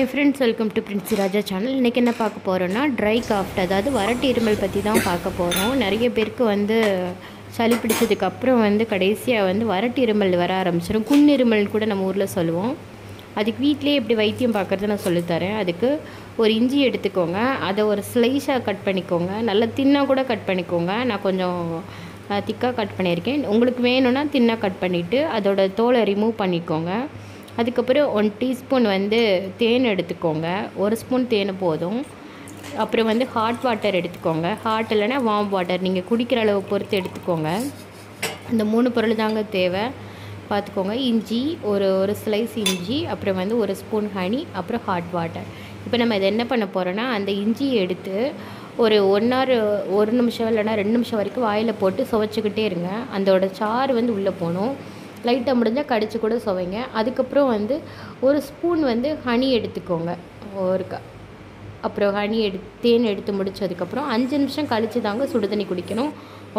Hi friends, welcome to Prince Raja channel. இன்னைக்கு என்ன பார்க்க போறோம்னா dry cough, அதாவது வறட்டு இருமல் பத்தி தான் பார்க்க போறோம். நிறைய பேருக்கு வந்து சளி பிடிச்சதுக்கு அப்புறம் வந்து கடைசியா வந்து வறட்டு இருமல் வர ஆரம்பிச்சிரும். குன்னிருமல் கூட நம்ம ஊர்ல சொல்லுவோம். அதுக்கு வீட்லயே எப்படி வைத்தியம் பார்க்கறது நான் சொல்லி தரேன். அதுக்கு ஒரு இஞ்சி எடுத்துக்கோங்க. அதை ஒரு ஸ்லைஸா கட் பண்ணிக்கோங்க. நல்ல தின்னா கூட கட் பண்ணிக்கோங்க. நான் கொஞ்சம் திக்கா கட் பண்ணியிருக்கேன். உங்களுக்கு வேணும்னா தின்னா கட் பண்ணிட்டு அதோட தோலை ரிமூவ் பண்ணிக்கோங்க. அதுக்கப்புறம் 1 டீஸ்பூன் வந்து தேன் எடுத்துக்கோங்க. 1 ஸ்பூன் தேன் போதும். அப்புறம் வந்து ஹாட் வாட்டர் எடுத்துக்கோங்க. ஹாட் இல்லைனா வார்ம் வாட்டர் நீங்கள் குடிக்கிற அளவு பொறுத்து எடுத்துக்கோங்க. இந்த 3 பொருள் தாங்க தேவை, பார்த்துக்கோங்க. இஞ்சி ஒரு ஸ்லைஸ் இஞ்சி, அப்புறம் வந்து 1 ஸ்பூன் ஹனி, அப்புறம் ஹாட் வாட்டர். இப்போ நம்ம இதை என்ன பண்ண போகிறோன்னா, அந்த இஞ்சியை எடுத்து ஒரு 1 hour 1 நிமிஷம் இல்லைனா 2 நிமிஷம் வரைக்கும் வாயில் போட்டு சுவைச்சிக்கிட்டே இருங்க. அதோட சாறு வந்து உள்ளே போகணும். லைட்டாக முடிஞ்சால் கடிச்சு கூட சுவைங்க. அதுக்கப்புறம் வந்து 1 ஸ்பூன் வந்து ஹனி எடுத்துக்கோங்க. அப்புறம் தேன் எடுத்து முடிச்சதுக்கப்புறம் 5 நிமிஷம் கழித்து தாங்க சுடுதண்ணி குடிக்கணும்.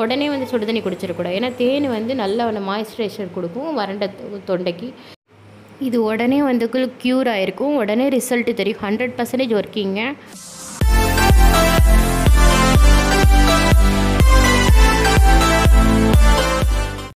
உடனே வந்து சுடுதண்ணி குடிச்சிடக்கூடாது. ஏன்னா தேன் வந்து நல்ல மாய்ஸ்சரைசர் கொடுக்கும் வறண்ட தொண்டைக்கு. இது உடனே வந்து க்யூர் ஆகிருக்கும். உடனே ரிசல்ட்டு தெரியும். 100% ஒர்க்கிங்க.